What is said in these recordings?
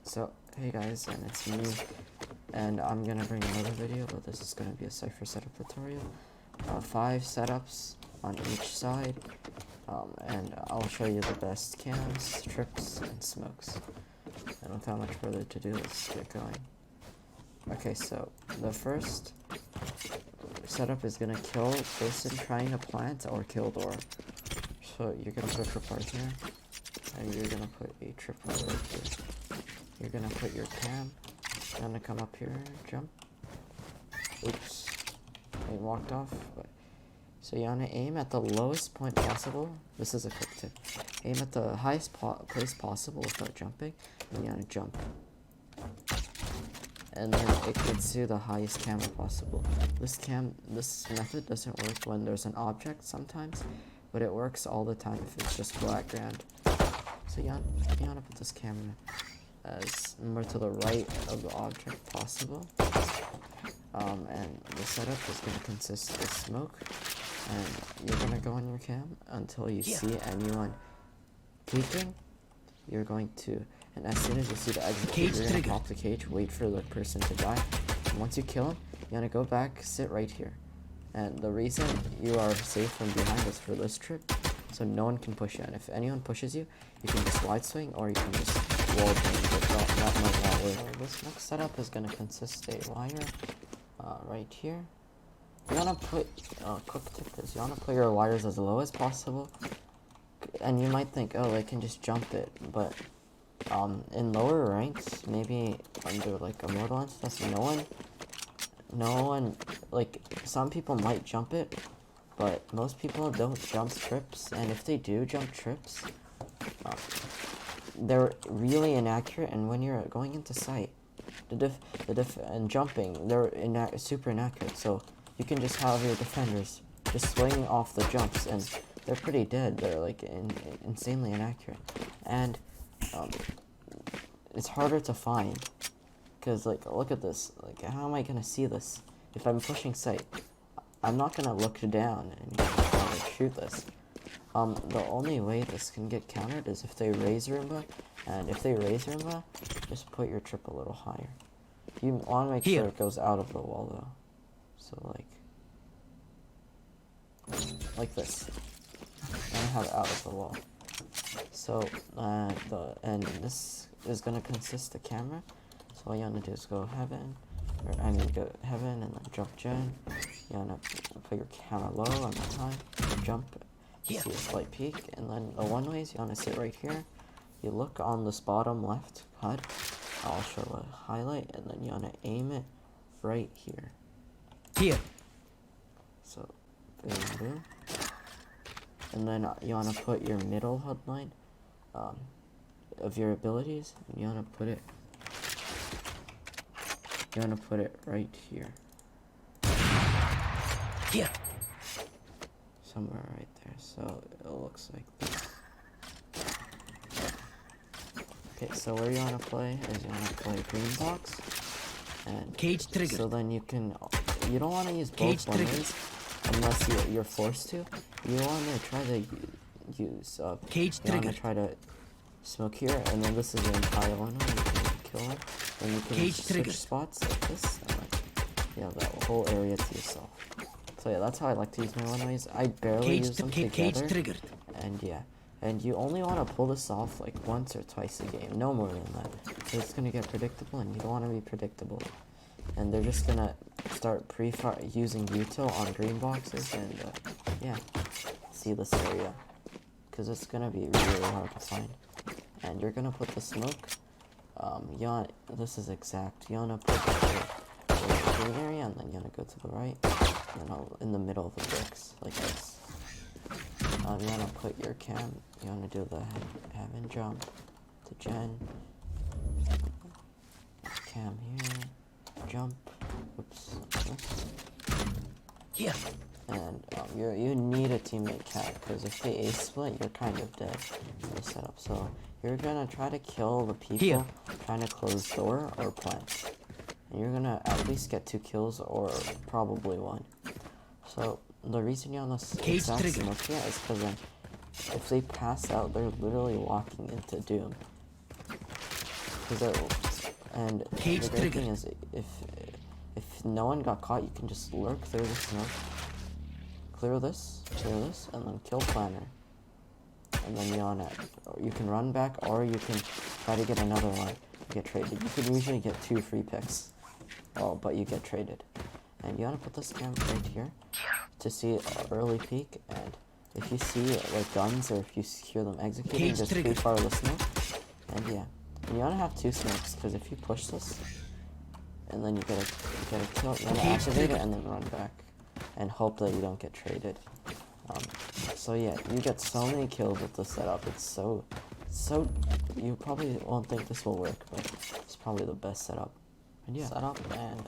So, hey guys, and it's me, and I'm gonna bring another video, but this is gonna be a Cypher setup tutorial. 5 setups on each side, and I'll show you the best cams, trips, and smokes. And without much further ado, let's get going. Okay, so the first setup is gonna kill person trying to plant or kill door. So you're gonna put a tripwire here, and you're gonna put a tripwire right here. You're gonna put your cam, you're gonna come up here, jump. Oops, I walked off. So you wanna aim at the lowest point possible. This is a quick tip. Aim at the highest place possible without jumping, and you wanna jump. And then it gets you the highest camera possible. This method doesn't work when there's an object sometimes, but it works all the time if it's just background. So you wanna put this camera as more to the right of the object possible. And the setup is going to consist of smoke, and you're going to go on your cam until you see anyone peeking. You're going to, and as soon as you see the execute, you're going to pop the cage, wait for the person to die, and once you kill him, you're going to go back, sit right here. And the reason you are safe from behind is for this trip, so no one can push you, and if anyone pushes you, you can just wide swing, or you can just wall bang, but that might not work. This next setup is going to consist a wire right here. You want to put, quick tip is, you want to put your wires as low as possible, and you might think, oh, they can just jump it, but in lower ranks, maybe under like immortal and stuff, no one, like, some people might jump it, but most people don't jump trips, and if they do jump trips, they're really inaccurate, and when you're going into sight, and jumping, they're super inaccurate, so you can just have your defenders just swing off the jumps, and they're pretty dead. They're like insanely inaccurate, and it's harder to find, because like, look at this, like, how am I gonna see this? If I'm pushing sight, I'm not gonna look down and try to shoot this. The only way this can get countered is if they raise Roomba, and if they raise Roomba, just put your trip a little higher. You want to make sure it goes out of the wall though. So like this. And have it out of the wall. So and this is gonna consist of camera. So all you wanna do is go heaven, go heaven and then jump gen. You wanna put your camera low on the time, jump. You see a slight peak, and then the one ways you want to sit right here. You look on this bottom left HUD. I'll show a highlight, and then you want to aim it right here. Here. So, boom, boom. And then you want to put your middle HUD line of your abilities, and you want to put it. You want to put it right here. Here. Somewhere right there, so it looks like this. Okay, so where you want to play is you want to play green box, and cage trigger. So then you don't want to use both one ways unless you're forced to. You want to try to use cage trigger. You want to try to smoke here, and then this is the entire one way. You can kill it, and you can switch spots like this, and you have that whole area to yourself. So yeah, that's how I like to use my one-ways. I barely use them together, and yeah. And you only want to pull this off like once or twice a game, no more than that. So it's going to get predictable, and you don't want to be predictable. And they're just going to start using util on green boxes, and yeah, see this area. Because it's going to be really hard to find. And you're going to put the smoke, this is exact, you want to put the green area, and then you want to go to the right. And then in the middle of the bricks, like this. You want to put your cam, you want to do the heaven jump to gen. Cam here, jump, oops. Yeah. And you need a teammate cam, because if they ace split, you're kind of dead in the setup. So you're going to try to kill the people trying to close door or plant. And you're going to at least get 2 kills, or probably 1. So, the reason you're on this exact smoke here is because if they pass out, they're literally walking into doom. And the great thing is, if no one got caught, you can just lurk through the smoke, clear this, and then kill planner. And then you can run back, or you can try to get another one. Get traded. You can usually get 2 free picks. Oh, but you get traded. And you wanna put this cam right here to see early peek. And if you see like guns, or if you hear them executing, just pre-fire the smoke. And yeah, and you wanna have 2 smokes, because if you push this, and then you get a kill, you wanna activate it and then run back, and hope that you don't get traded. So yeah, you get so many kills with this setup. It's so you probably won't think this will work, but it's probably the best setup. And yeah,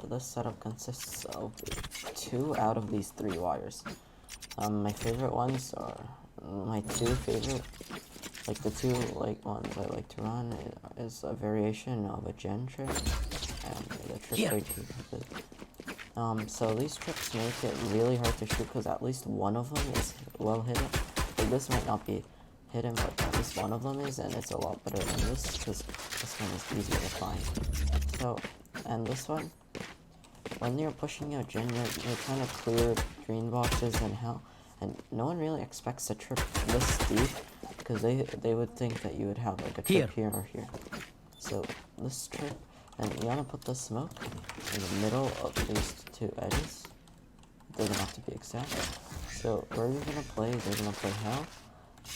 this setup consists of 2 out of these 3 wires. My favorite ones are my 2 favorite, like the 2 ones I like to run is a variation of a gen trip and the trip right here. So these trips make it really hard to shoot, because at least one of them is well hidden. Like, this might not be hidden, but at least one of them is, and it's a lot better than this, because this one is easier to find. So, and this one, when you're pushing your gen, you're trying to clear green boxes and hell, and no one really expects a trip this deep, because they would think that you would have like a trip here or here. So this trip, and you want to put the smoke in the middle of these 2 edges. It doesn't have to be exact. So where you're gonna play is you're gonna play hell,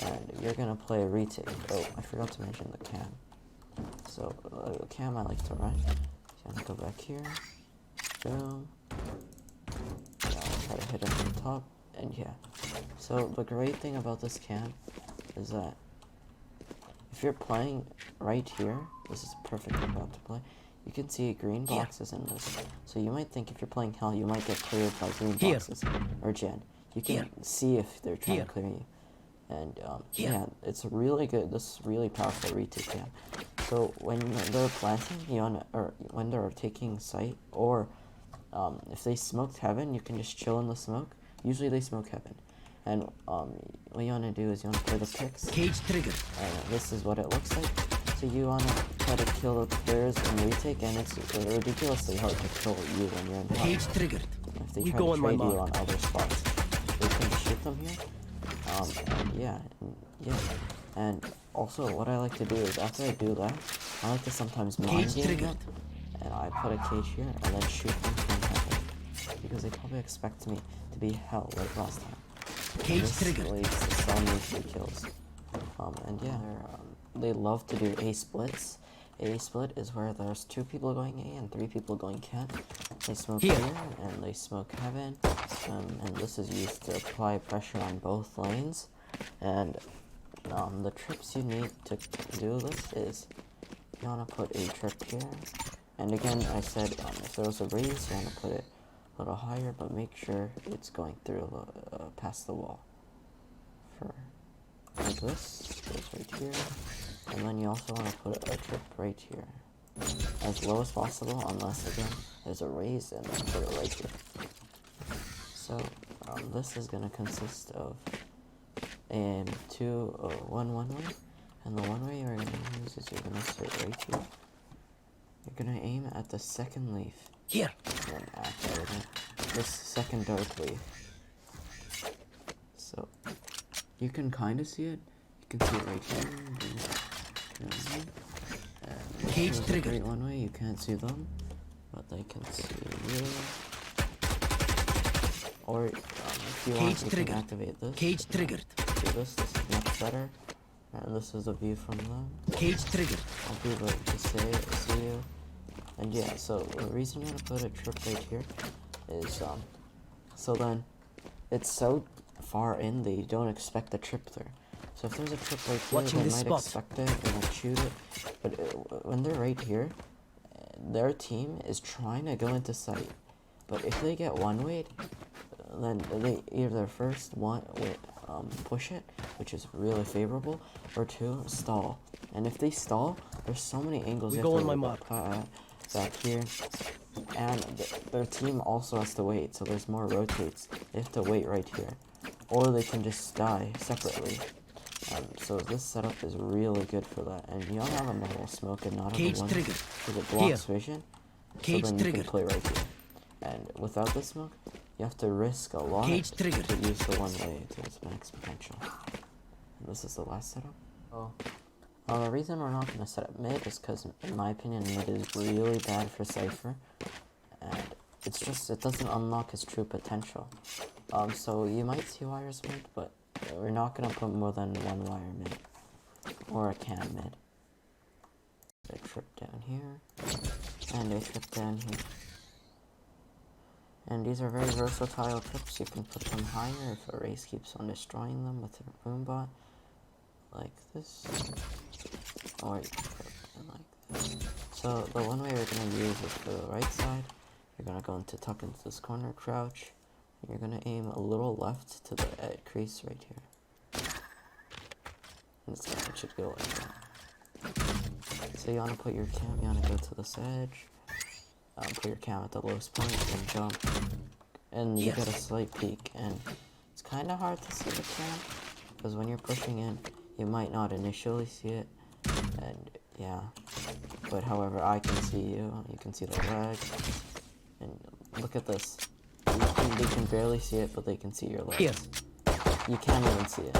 and you're gonna play a retake. Oh, I forgot to mention the cam. So cam I like to run. So I'm gonna go back here. Boom. Yeah, I'll try to hit it from the top, and yeah. So the great thing about this cam is that if you're playing right here, this is perfect about to play. You can see green boxes in this. So you might think if you're playing hell, you might get cleared by green boxes or gen. You can see if they're trying to clear you. And yeah, it's really good. This is really powerful retake cam. So when they're planting, or when they're taking site, or if they smoked heaven, you can just chill in the smoke. Usually they smoke heaven. And what you want to do is you want to play the picks. Cage trigger. And this is what it looks like. So you want to try to kill the players in retake, and it's ridiculously hard to kill you when you're in hell. Cage triggered. If they try to trade you on other spots, they can shoot them here. And also what I like to do is after I do that, I like to sometimes mind game them, and I put a cage here and then shoot them from heaven, because they probably expect me to be hell like last time. Cage trigger leads to so many free kills. And yeah, they love to do A splits. A split is where there's 2 people going A and 3 people going cat. They smoke here and they smoke heaven, and this is used to apply pressure on both lanes. And the trips you need to do this is you want to put a trip here. And again, I said if there was a raise, you want to put it a little higher, but make sure it's going through past the wall. Like this goes right here, and then you also want to put a trip right here, as low as possible, unless again there's a raise, and then put it right here. So this is gonna consist of one way, and the one way you're gonna use is you're gonna start right here. You're gonna aim at the second leaf here, and then activate this second dark leaf. So you can kind of see it. You can see it right here. Cage trigger. Great one way. You can't see them, but they can see you. Or if you want, you can activate this. Cage triggered. Do this. This is much better. And this is a view from them. Cage triggered. I'll be able to see you. And yeah, so the reason you want to put a trip right here is so then it's so far in that you don't expect the trip there. So if there's a trip right here, they might expect it and then shoot it. But when they're right here, their team is trying to go into sight. But if they get one-wayed, then they either first push it, which is really favorable, or 2, stall. And if they stall, there's so many angles you have to back here. And their team also has to wait, so there's more rotates. They have to wait right here. Or they can just die separately. So this setup is really good for that. And you don't have a normal smoke and not Cage a one trigger. because it blocks Here. vision. Cage so then you trigger. can play right here. And without this smoke, you have to risk a lot Cage trigger. to use the one way to its max potential. And this is the last setup. Oh. The reason we're not going to set up mid is because, in my opinion, mid is really bad for Cypher. And it's just, it doesn't unlock his true potential. So you might see wires mid, but we're not going to put more than one wire mid. Or a cam mid. A trip down here. And a trip down here. And these are very versatile trips. You can put them higher if a race keeps on destroying them with a boombot. Like this. Or you can put it like this. So the one way we're going to use is for the right side. You're going to go into tuck into this corner, crouch. And you're going to aim a little left to the crease right here. And it should go like that. So you want to put your cam, you want to go to this edge. Put your cam at the lowest point and jump. And you get a slight peek. And it's kind of hard to see the cam. Because when you're pushing in, you might not initially see it. And yeah. But however, I can see you. You can see the leg. And look at this. They can barely see it, but they can see your legs. Here. You can't even see it.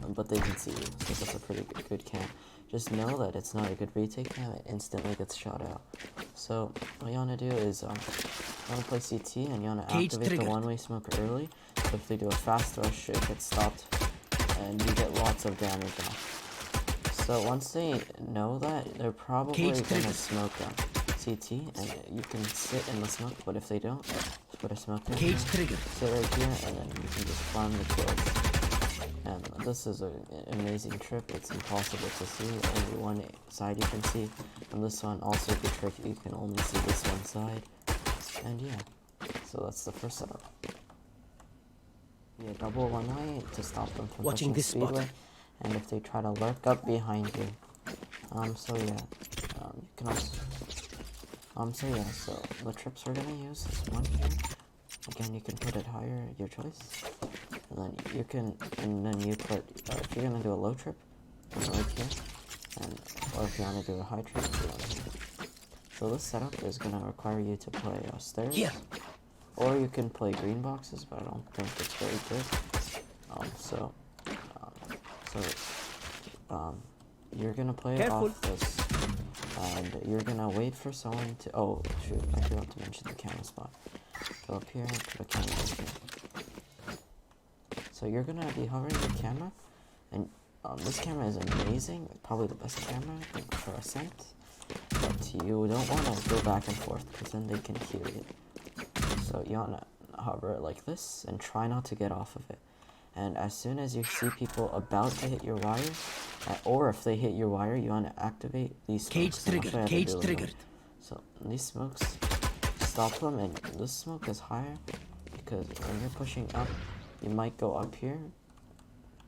But they can see you. So that's a pretty good cam. Just know that it's not a good retake cam, it instantly gets shot out. So what you want to do is you want to play CT and you want to activate the one-way smoke early. So if they do a fast rush, it gets stopped and you get lots of damage off. So once they know that, they're probably going to smoke on CT and you can sit in the smoke, but if they don't, just put a smoke in here, sit right here, and then you can just farm the kills. And this is an amazing trip. It's impossible to see. Only one side you can see. And this one also good trick. You can only see this one side. And yeah. So that's the first setup. Yeah, double one way to stop them from Watching pushing this Speedway. spot. And if they try to lurk up behind you. So yeah. You can also... so yeah, so the trips we're gonna use is one here. Again, you can put it higher, your choice. And then you can, and then you put, if you're gonna do a low trip, right here, and, or if you wanna do a high trip, do one here. So this setup is gonna require you to play stairs, or you can play green boxes, but I don't think it's very good. You're gonna play off this, and you're gonna wait for someone to, oh shoot, I forgot to mention the camera spot. Go up here, put a camera up here. So you're gonna be hovering the camera, and this camera is amazing, probably the best camera for ASCENT, but you don't want to go back and forth, because then they can hear you. So you want to hover it like this, and try not to get off of it. And as soon as you see people about to hit your wire, or if they hit your wire, you want to activate these smokes. Cage triggered. So these smokes, stop them, and this smoke is higher, because when you're pushing up, you might go up here.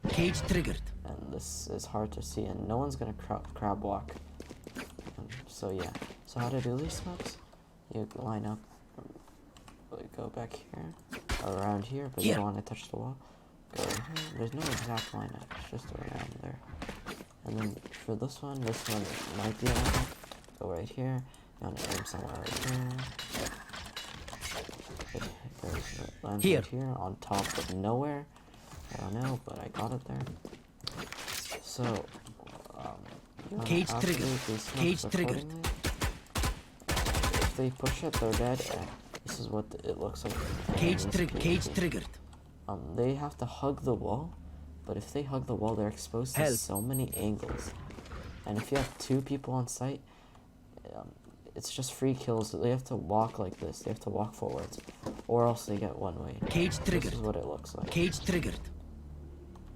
Cage triggered. And this is hard to see, and no one's gonna crab walk. So yeah. So how to do these smokes? You line up, go back here, around here, but you don't want to touch the wall. Go here. There's no exact lineup, it's just around there. And then for this one might be a lineup. Go right here. You want to aim somewhere right here. Lands right here on top of nowhere. I don't know, but I got it there. So, cage triggered. Cage triggered. If they push it, they're dead. And this is what it looks like. Cage triggered. They have to hug the wall, but if they hug the wall, they're exposed to so many angles. And if you have two people on site, it's just free kills. They have to walk like this. They have to walk forwards, or else they get one way. Cage triggered. This is what it looks like. Cage triggered.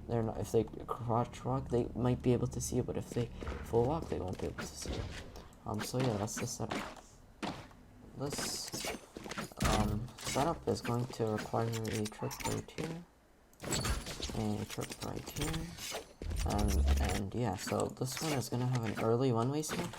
They're not. If they crotch walk, they might be able to see it, but if they full walk, they won't be able to see it. So yeah, that's the setup. This setup is going to require a trip right here, a trip right here, and yeah. So this one is gonna have an early one-way smoke,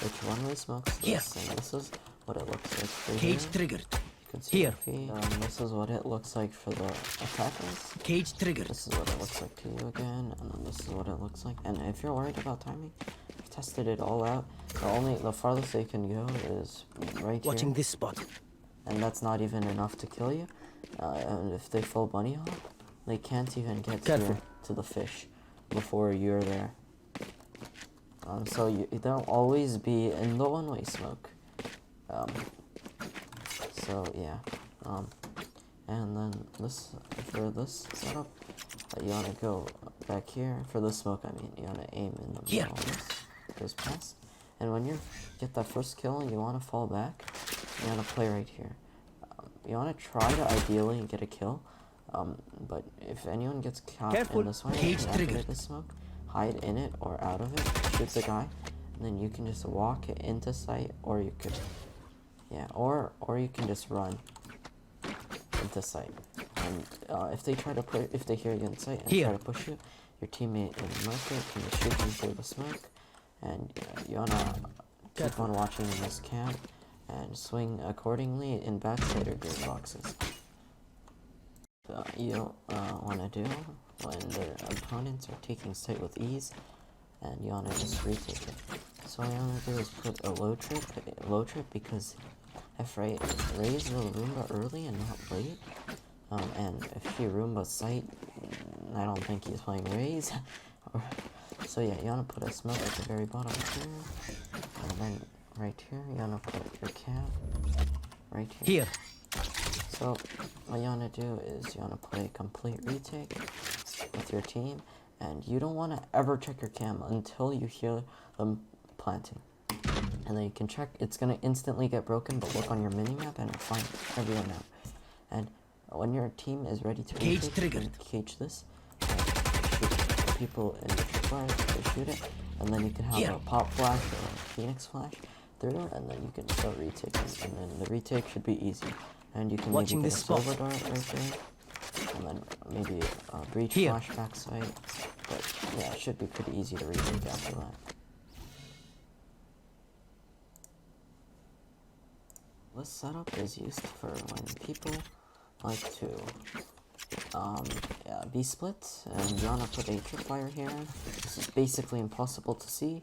which one-way smokes this, and this is what it looks like. Cage triggered. You can see Here. the feed. This is what it looks like for the attackers. Cage triggered. This is what it looks like to you again, and then this is what it looks like. And if you're worried about timing, I've tested it all out. The farthest they can go is right Watching here, this spot. and that's not even enough to kill you. And if they full bunny hop, they can't even get Careful. to the fish before you're there. So they'll always be in the one-way smoke. So yeah, and then for this setup, you wanna go back here. For the smoke, I mean, you wanna aim in the middle of this, goes past, and when you get that first kill and you wanna fall back, you wanna play right here. You wanna try to ideally get a kill, but if anyone gets caught in this way, you can activate the smoke, hide in it or out of it, shoot the guy, and then you can just walk into sight, or you could. Yeah, or you can just run into sight, and if they hear you in sight and try to push you, your teammate in the market can just shoot them through the smoke, and you wanna keep on watching this cam and swing accordingly in backside or grid boxes. You don't wanna do when their opponents are taking sight with ease, and you wanna just retake it. So what you wanna do is put a low trip because if raise the Roomba early and not late, and if he Roomba sight, I don't think he's playing raise. So yeah, you wanna put a smoke at the very bottom here, and then right here you wanna put your cam right here. So what you wanna do is you wanna play complete retake with your team, and you don't wanna ever check your cam until you hear them planting. And then you can check, it's gonna instantly get broken, but look on your minimap and it'll find everyone out. And when your team is ready to retake, you can cage this, and shoot people in the tripwire, they shoot it, and then you can have a pop flash or a phoenix flash through, and then you can start retaking, and then the retake should be easy. And you can maybe get a silver dart right there, and then maybe a breach flash backside, but yeah, it should be pretty easy to retake after that. This setup is used for when people like to be split, and you wanna put a tripwire here. This is basically impossible to see,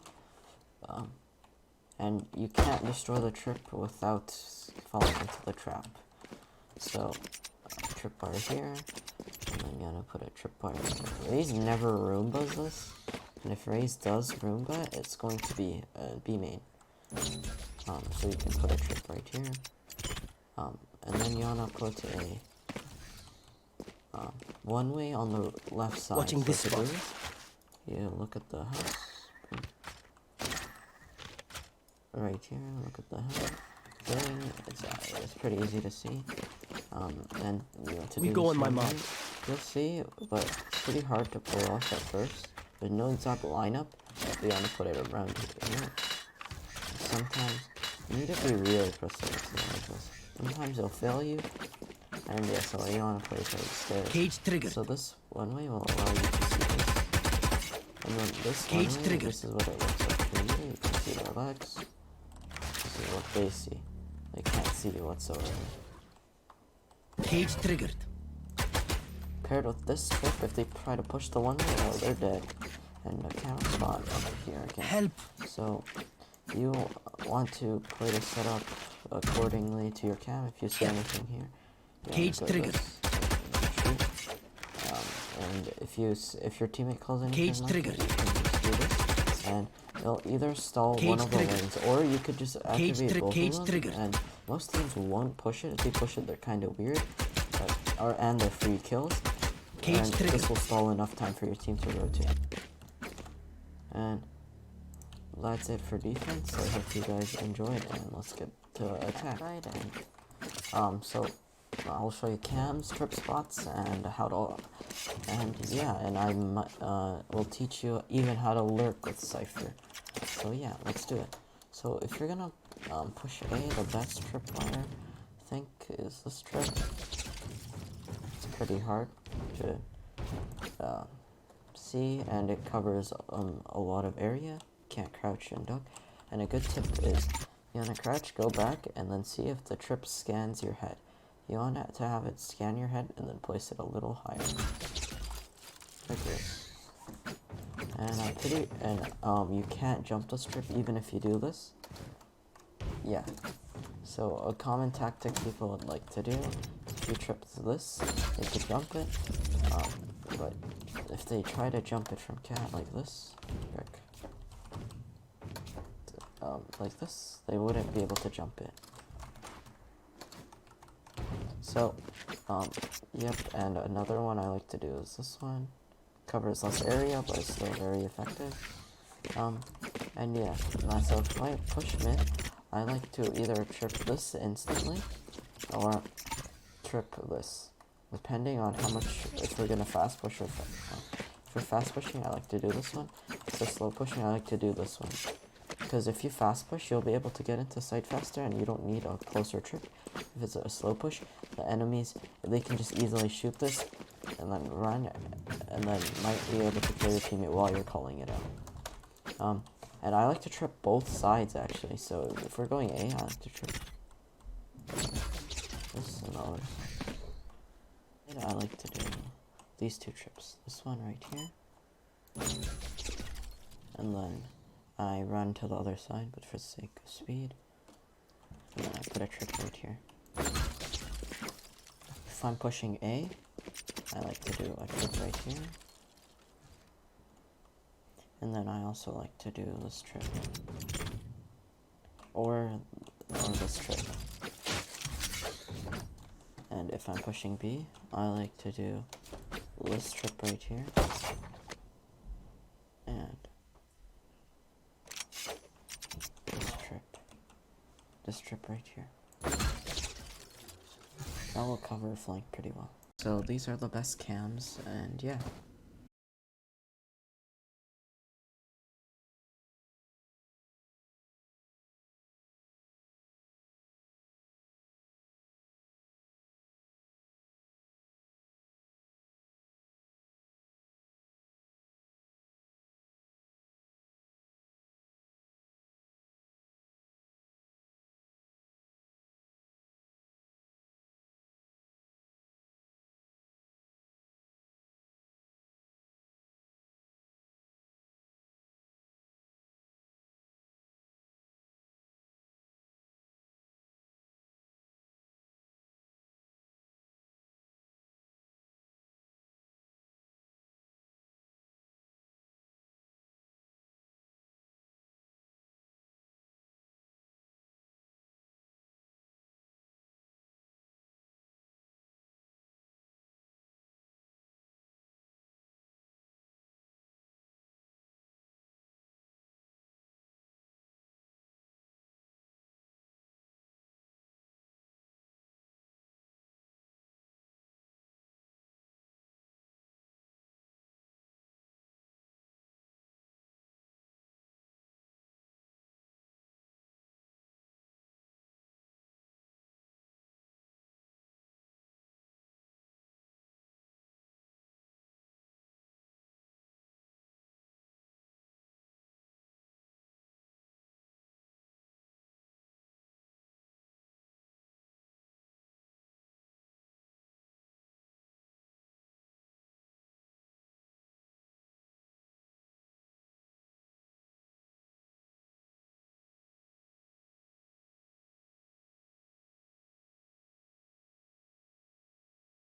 and you can't destroy the trip without falling into the trap. So tripwire here, and then you wanna put a tripwire here. Raze never Roombas this, and if Raze does Roomba, it's going to be B main. So you can put a trip right here, and then you wanna put a one way on the left side. Watching this spot. You look at the house right here. Look at the house. It's pretty easy to see. And you want to do go on my mark. You'll see, but it's pretty hard to pull off at first. There's no exact lineup. You want to put it around here. Sometimes you need to be really precise like this. Sometimes it'll fail you, and yeah, so you want to put it upstairs. Cage triggered. So this one way will allow you to see this, and then this one way, this is what it looks like for you. You can see their legs. This is what they see. They can't see you whatsoever. Cage triggered. Paired with this trip, if they try to push the one way, oh, they're dead. And the camera spot over here again. Help. So you want to play the setup accordingly to your cam. If you see anything here, cage triggered. And if your teammate calls anything cage like triggered. this, you can just do this, and they'll either stall one of the lanes, or you could just activate both of them. And most teams won't push it. If they push it, they're kind of weird, and they're free kills. And this will stall enough time for your team to rotate. And that's it for defense. I hope you guys enjoyed, and let's get to attack. Right, and so I'll show you cams, trip spots, and how to, and yeah, and I will teach you even how to lurk with Cypher. So yeah, let's do it. So if you're gonna push A, the best tripwire I think is this trip. It's pretty hard to see, and it covers a lot of area. Can't crouch and duck. And a good tip is you wanna crouch, go back, and then see if the trip scans your head. you want to have it scan your head and then place it a little higher. Like this. And you can't jump the strip even if you do this. Yeah. So a common tactic people would like to do, if you trip this, they could jump it. But if they try to jump it from cat like this, like this, they wouldn't be able to jump it. So, yep, and another one I like to do is this one. Covers less area, but it's still very effective. And yeah, so if I push mid, I like to either trip this instantly, or trip this, depending on how much, if we're gonna fast push or if we're fast pushing, I like to do this one. If we're slow pushing, I like to do this one. Because if you fast push, you'll be able to get into sight faster, and you don't need a closer trip. If it's a slow push, the enemies, they can just easily shoot this, and then run, and then might be able to kill your teammate while you're calling it out. And I like to trip both sides, actually. So if we're going A, I like to trip this and the other side. And I like to do these two trips. This one right here, and then I run to the other side, but for the sake of speed, and then I put a trip right here. If I'm pushing A, I like to do a trip right here. And then I also like to do this trip. Or this trip. And if I'm pushing B, I like to do this trip right here. And this trip right here. That will cover flank pretty well. So these are the best cams, and yeah.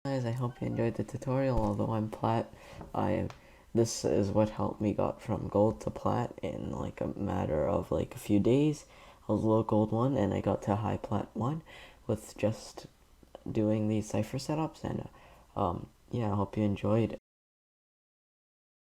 Guys, I hope you enjoyed the tutorial. Although I'm plat, this is what helped me got from gold to plat in like a matter of like a few days. I was low gold 1 and I got to high plat 1 with just doing these Cypher setups, and yeah, I hope you enjoyed.